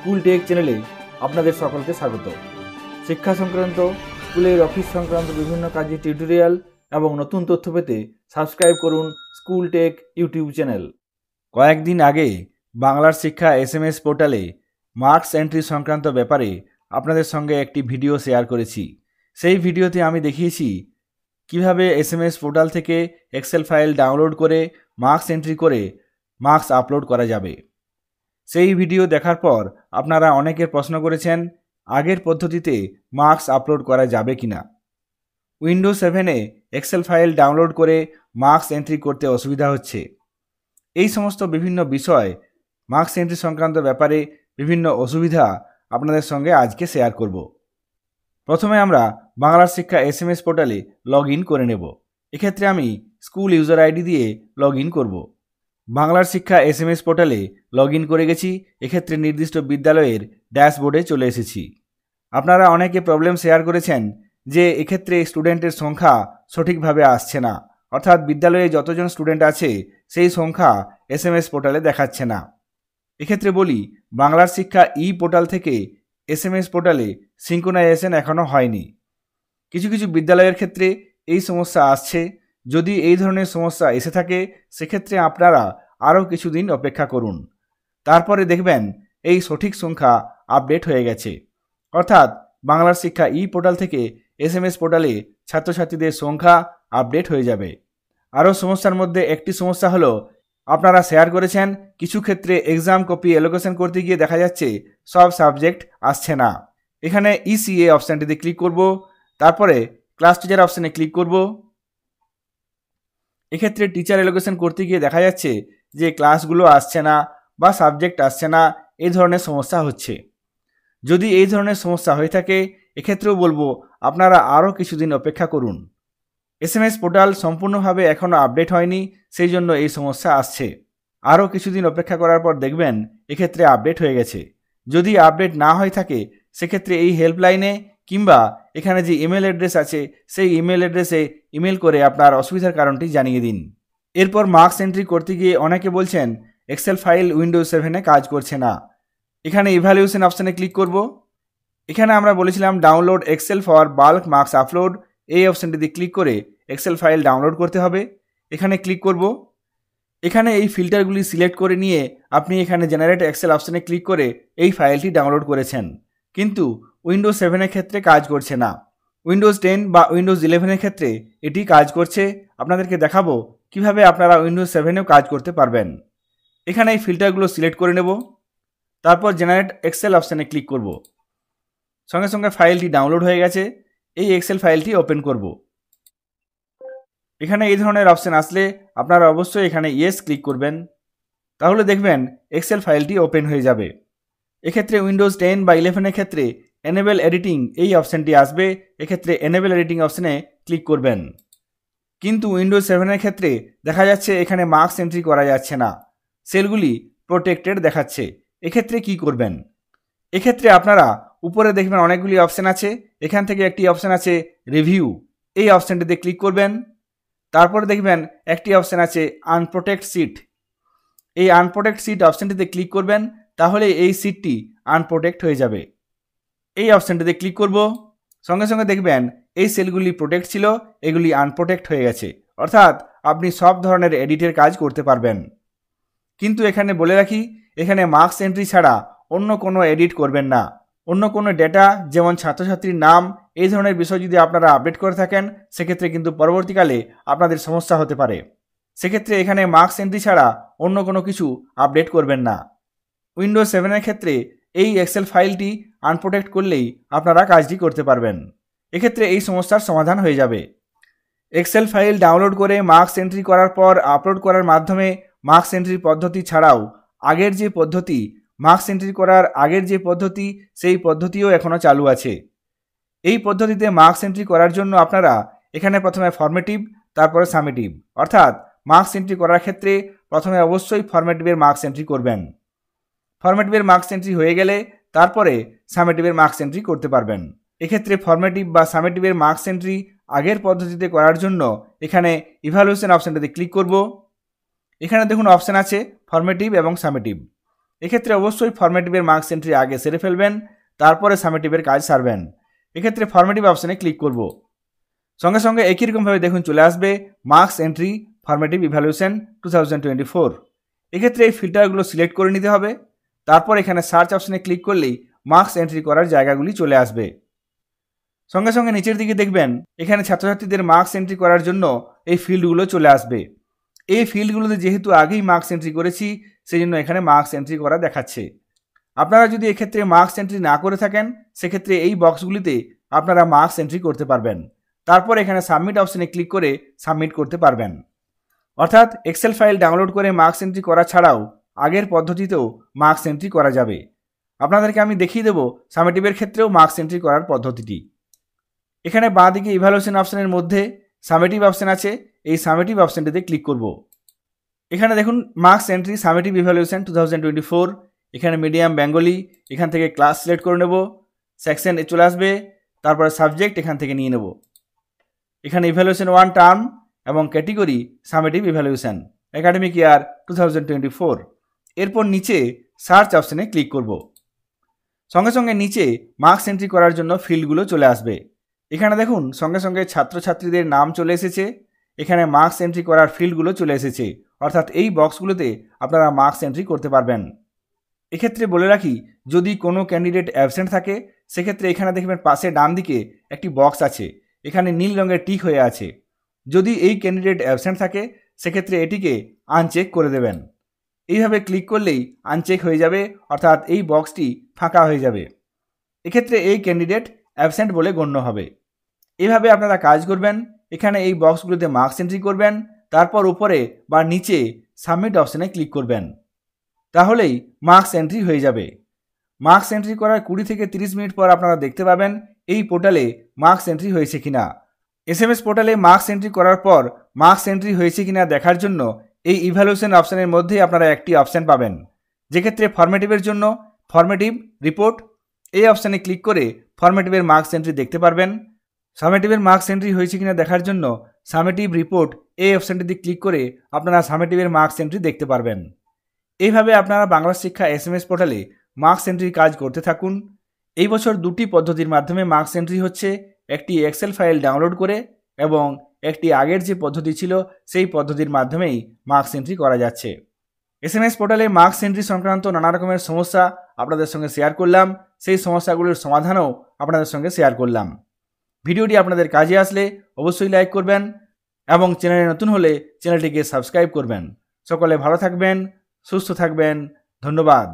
School take চ্যানেলে আপনাদের সকলকে স্বাগত। শিক্ষা সংক্রান্ত, স্কুলের অফিস সংক্রান্ত বিভিন্ন কাজের টিউটোরিয়াল এবং নতুন তথ্য পেতে সাবস্ক্রাইব করুন স্কুল টেক ইউটিউব চ্যানেল। কয়েকদিন আগে বাংলার শিক্ষা SMS পোর্টালে মার্কস এন্ট্রি সংক্রান্ত ব্যাপারে আপনাদের সঙ্গে একটি ভিডিও শেয়ার করেছি। সেই ভিডিওতে আমি দেখিয়েছি কিভাবে SMS পোর্টাল থেকে এক্সেল ফাইল ডাউনলোড করে মার্কস এন্ট্রি করে মার্কস আপলোড করা যাবে। সেই ভিডিও দেখার পর আপনারা অনেকের প্রশ্ন করেছেন আগের পদ্ধতিতে মার্কস আপলোড করা যাবে কিনা। উইন্ডোজ 7-এ এক্সেল ফাইল ডাউনলোড করে মার্কস এন্ট্রি করতে অসুবিধা হচ্ছে। এই সমস্ত বিভিন্ন বিষয়, মার্কস এন্ট্রি সংক্রান্ত ব্যাপারে বিভিন্ন অসুবিধা আপনাদের সঙ্গে আজকে শেয়ার করব। প্রথমে আমরা বাংলার শিক্ষা SMS পোর্টালে লগ ইন করে নেব। এক্ষেত্রে আমি স্কুল ইউজার আইডি দিয়ে লগ ইন করব। বাংলার শিক্ষা SMS পোর্টালে লগ ইন করে গেছি। এক্ষেত্রে নির্দিষ্ট বিদ্যালয়ের ড্যাশবোর্ডে চলে এসেছি। আপনারা অনেকে প্রবলেম শেয়ার করেছেন যে এক্ষেত্রে স্টুডেন্টের সংখ্যা সঠিকভাবে আসছে না, অর্থাৎ বিদ্যালয়ে যতজন স্টুডেন্ট আছে সেই সংখ্যা SMS পোর্টালে দেখাচ্ছে না। এক্ষেত্রে বলি, বাংলার শিক্ষা পোর্টাল থেকে SMS পোর্টালে সিঙ্ক্রোনাইজেশন এখনও হয়নি। কিছু কিছু বিদ্যালয়ের ক্ষেত্রে এই সমস্যা আসছে। যদি এই ধরনের সমস্যা এসে থাকে সেক্ষেত্রে আপনারা আরও কিছুদিন অপেক্ষা করুন, তারপরে দেখবেন এই সঠিক সংখ্যা আপডেট হয়ে গেছে। অর্থাৎ বাংলার শিক্ষা পোর্টাল থেকে SMS পোর্টালে ছাত্রছাত্রীদের সংখ্যা আপডেট হয়ে যাবে। আরও সমস্যার মধ্যে একটি সমস্যা হলো, আপনারা শেয়ার করেছেন কিছু ক্ষেত্রে এক্সাম কপি অ্যালোকেশন করতে গিয়ে দেখা যাচ্ছে সব সাবজেক্ট আসছে না। এখানে ECA অপশানটিতে ক্লিক করব, তারপরে ক্লাস টিচার অপশানে ক্লিক করব। এক্ষেত্রে টিচার অ্যালোকেশন করতে গিয়ে দেখা যাচ্ছে যে ক্লাসগুলো আসছে না বা সাবজেক্ট আসছে না, এই ধরনের সমস্যা হচ্ছে। যদি এই ধরনের সমস্যা হয়ে থাকে এক্ষেত্রেও বলবো আপনারা আরও কিছুদিন অপেক্ষা করুন। SMS পোর্টাল সম্পূর্ণভাবে এখনও আপডেট হয়নি, সেই জন্য এই সমস্যা আসছে। আরও কিছুদিন অপেক্ষা করার পর দেখবেন এক্ষেত্রে আপডেট হয়ে গেছে। যদি আপডেট না হয়ে থাকে সেক্ষেত্রে এই হেল্পলাইনে কিংবা এখানে যে ইমেল অ্যাড্রেস আছে সেই ইমেল অ্যাড্রেসে ইমেল করে আপনার অসুবিধার কারণটি জানিয়ে দিন। এরপর মার্কস এন্ট্রি করতে গিয়ে অনেকে বলছেন এক্সেল ফাইল উইন্ডোজ 7-এ কাজ করছে না। এখানে ইভ্যালুয়েশন অপশানে ক্লিক করব। এখানে আমরা বলেছিলাম download Excel for bulk marks upload, এই অপশানটিতে ক্লিক করে এক্সেল ফাইল ডাউনলোড করতে হবে। এখানে ক্লিক করব। এখানে এই ফিল্টারগুলি সিলেক্ট করে নিয়ে আপনি এখানে জেনারেট এক্সেল অপশানে ক্লিক করে এই ফাইলটি ডাউনলোড করেছেন, কিন্তু উইন্ডোজ 7-এর ক্ষেত্রে কাজ করছে না। উইন্ডোজ 10 বা উইন্ডোজ 11-এর ক্ষেত্রে এটি কাজ করছে। আপনাদেরকে দেখাবো কিভাবে আপনারা উইন্ডোজ 7-এও কাজ করতে পারবেন। এখানে এই ফিল্টারগুলো সিলেক্ট করে নেব, তারপর জেনারেট এক্সেল অপশানে ক্লিক করব। সঙ্গে সঙ্গে ফাইলটি ডাউনলোড হয়ে গেছে। এই এক্সেল ফাইলটি ওপেন করব। এখানে এই ধরনের অপশান আসলে আপনারা অবশ্যই এখানে ইয়েস ক্লিক করবেন, তাহলে দেখবেন এক্সেল ফাইলটি ওপেন হয়ে যাবে। এক্ষেত্রে উইন্ডোজ 10 বা 11-এর ক্ষেত্রে এনেবল এডিটিং এই অপশানটি আসবে। এক্ষেত্রে এনেবল এডিটিং অপশানে ক্লিক করবেন। কিন্তু উইন্ডোজ 7-এর ক্ষেত্রে দেখা যাচ্ছে এখানে মার্কস এন্ট্রি করা যাচ্ছে না, সেলগুলি প্রোটেক্টেড দেখাচ্ছে। এক্ষেত্রে কি করবেন? এক্ষেত্রে আপনারা উপরে দেখবেন অনেকগুলি অপশান আছে। এখান থেকে একটি অপশান আছে রিভিউ, এই অপশানটিতে ক্লিক করবেন। তারপরে দেখবেন একটি অপশান আছে আনপ্রোটেক্ট সিট, এই আনপ্রোটেক্ট সিট অপশানটিতে ক্লিক করবেন, তাহলে এই সিটটি আনপ্রোটেক্ট হয়ে যাবে। এই অপশানটিতে ক্লিক করব, সঙ্গে সঙ্গে দেখবেন এই সেলগুলি প্রোটেক্ট ছিল, এগুলি আনপ্রোটেক্ট হয়ে গেছে। অর্থাৎ আপনি সব ধরনের এডিটের কাজ করতে পারবেন। কিন্তু এখানে বলে রাখি, এখানে মার্কস এন্ট্রি ছাড়া অন্য কোনো এডিট করবেন না। অন্য কোনো ডেটা যেমন ছাত্রছাত্রীর নাম এই ধরনের বিষয় যদি আপনারা আপডেট করে থাকেন সেক্ষেত্রে কিন্তু পরবর্তীকালে আপনাদের সমস্যা হতে পারে। সেক্ষেত্রে এখানে মার্কস এন্ট্রি ছাড়া অন্য কোনো কিছু আপডেট করবেন না। উইন্ডোজ 7-এর ক্ষেত্রে এই এক্সেল ফাইলটি আনপ্রোটেক্ট করলেই আপনারা কাজটি করতে পারবেন। এক্ষেত্রে এই সমস্যার সমাধান হয়ে যাবে। এক্সেল ফাইল ডাউনলোড করে মার্কস এন্ট্রি করার পর আপলোড করার মাধ্যমে মার্কস এন্ট্রির পদ্ধতি ছাড়াও আগের যে পদ্ধতি, মার্কস এন্ট্রি করার আগের যে পদ্ধতি, সেই পদ্ধতিও এখনও চালু আছে। এই পদ্ধতিতে মার্কস এন্ট্রি করার জন্য আপনারা এখানে প্রথমে ফরমেটিভ, তারপরে সামেটিভ, অর্থাৎ মার্কস এন্ট্রি করার ক্ষেত্রে প্রথমে অবশ্যই ফরমেটিভের মার্কস এন্ট্রি করবেন। ফরমেটিভের মার্কস এন্ট্রি হয়ে গেলে তারপরে সামেটিভের মার্কস এন্ট্রি করতে পারবেন। এক্ষেত্রে ফরমেটিভ বা সামেটিভের মার্কস এন্ট্রি আগের পদ্ধতিতে করার জন্য এখানে ইভ্যালুয়েশন অপশানটাতে ক্লিক করব। এখানে দেখুন অপশান আছে ফরমেটিভ এবং সামেটিভ। এক্ষেত্রে অবশ্যই ফরম্যাটিভের মার্কস এন্ট্রি আগে সেরে ফেলবেন, তারপরে সামেটিভের কাজ সারবেন। এক্ষেত্রে ফরম্যাটিভ অপশানে ক্লিক করব। সঙ্গে সঙ্গে একই রকমভাবে দেখুন চলে আসবে মার্কস এন্ট্রি ফরম্যাটিভ ইভ্যালুয়েশন 2024। এক্ষেত্রে এই ফিল্টারগুলো সিলেক্ট করে নিতে হবে। তারপর এখানে সার্চ অপশানে ক্লিক করলেই মার্কস এন্ট্রি করার জায়গাগুলি চলে আসবে। সঙ্গে সঙ্গে নিচের দিকে দেখবেন এখানে ছাত্রছাত্রীদের মার্কস এন্ট্রি করার জন্য এই ফিল্ডগুলো চলে আসবে। এই ফিল্ডগুলোতে যেহেতু আগেই মার্কস এন্ট্রি করেছি, সেই জন্য এখানে মার্কস এন্ট্রি করা দেখাচ্ছে। আপনারা যদি এক্ষেত্রে মার্কস এন্ট্রি না করে থাকেন, সেক্ষেত্রে এই বক্সগুলিতে আপনারা মার্কস এন্ট্রি করতে পারবেন। তারপর এখানে সাবমিট অপশানে ক্লিক করে সাবমিট করতে পারবেন। অর্থাৎ এক্সেল ফাইল ডাউনলোড করে মার্কস এন্ট্রি করা ছাড়াও আগের পদ্ধতিতেও মার্কস এন্ট্রি করা যাবে। আপনাদেরকে আমি দেখিয়ে দেবো সামেটিভের ক্ষেত্রেও মার্কস এন্ট্রি করার পদ্ধতিটি। এখানে বাঁ দিকে ইভ্যালুয়েশন অপশানের মধ্যে সামেটিভ অপশান আছে, এই সামেটিভ অপশানটিতে ক্লিক করব। এখানে দেখুন মার্কস এন্ট্রি সামেটিভ ইভ্যালুয়েশন 2024, এখানে মিডিয়াম বেঙ্গলি, এখান থেকে ক্লাস সিলেক্ট করে নেব, সেকশন চলে আসবে, তারপরে সাবজেক্ট এখান থেকে নিয়ে নেব। এখানে ইভ্যালুয়েশন 1 টার্ম এবং ক্যাটেগরি সামেটিভ ইভ্যালুয়েশন একাডেমিক ইয়ার 2024। এরপর নিচে সার্চ অপশানে ক্লিক করব। সঙ্গে সঙ্গে নিচে মার্কস এন্ট্রি করার জন্য ফিল্ডগুলো চলে আসবে। এখানে দেখুন সঙ্গে সঙ্গে ছাত্রছাত্রীদের নাম চলে এসেছে, এখানে মার্কস এন্ট্রি করার ফিল্ডগুলো চলে এসেছে, অর্থাৎ এই বক্সগুলোতে আপনারা মার্কস এন্ট্রি করতে পারবেন। এক্ষেত্রে বলে রাখি, যদি কোনো ক্যান্ডিডেট অ্যাবসেন্ট থাকে, সেক্ষেত্রে এখানে দেখবেন পাশে ডান দিকে একটি বক্স আছে, এখানে নীল রঙের টিক হয়ে আছে। যদি এই ক্যান্ডিডেট অ্যাবসেন্ট থাকে, সেক্ষেত্রে এটিকে আনচেক করে দেবেন। এইভাবে ক্লিক করলেই আনচেক হয়ে যাবে, অর্থাৎ এই বক্সটি ফাঁকা হয়ে যাবে। এক্ষেত্রে এই ক্যান্ডিডেট অ্যাবসেন্ট বলে গণ্য হবে। এভাবে আপনারা কাজ করবেন। এখানে এই বক্সগুলোতে মার্কস এন্ট্রি করবেন, তারপর উপরে বা নিচে সাবমিট অপশানে ক্লিক করবেন, তাহলেই মার্কস এন্ট্রি হয়ে যাবে। মার্কস এন্ট্রি করার 20 থেকে 30 মিনিট পর আপনারা দেখতে পাবেন এই পোর্টালে মার্কস এন্ট্রি হয়েছে কিনা। SMS পোর্টালে মার্কস এন্ট্রি করার পর মার্কস এন্ট্রি হয়েছে কিনা দেখার জন্য এই ইভ্যালুয়েশন অপশানের মধ্যে আপনারা একটি অপশান পাবেন, যেক্ষেত্রে ফরম্যাটিভের জন্য ফরম্যাটিভ রিপোর্ট এই অপশানে ক্লিক করে ফরম্যাটিভের মার্কস এন্ট্রি দেখতে পারবেন। সামেটিভের মার্কস এন্ট্রি হয়েছে কিনা দেখার জন্য সামেটিভ রিপোর্ট এই অপশানটিতে ক্লিক করে আপনারা সামেটিভের মার্কস এন্ট্রি দেখতে পারবেন। এইভাবে আপনারা বাংলা শিক্ষা SMS পোর্টালে মার্কস এন্ট্রির কাজ করতে থাকুন। এই বছর দুটি পদ্ধতির মাধ্যমে মার্কস এন্ট্রি হচ্ছে, একটি এক্সেল ফাইল ডাউনলোড করে এবং একটি আগের যে পদ্ধতি ছিল সেই পদ্ধতির মাধ্যমেই মার্কস এন্ট্রি করা যাচ্ছে। SMS পোর্টালে মার্কস এন্ট্রি সংক্রান্ত নানা রকমের সমস্যা আপনাদের সঙ্গে শেয়ার করলাম, সেই সমস্যাগুলির সমাধানও আপনাদের সঙ্গে শেয়ার করলাম। ভিডিওটি আপনাদের কাজে আসলে অবশ্যই লাইক করবেন এবং চ্যানেলে নতুন হলে চ্যানেলটিকে সাবস্ক্রাইব করবেন। সকলে ভালো থাকবেন, সুস্থ থাকবেন। ধন্যবাদ।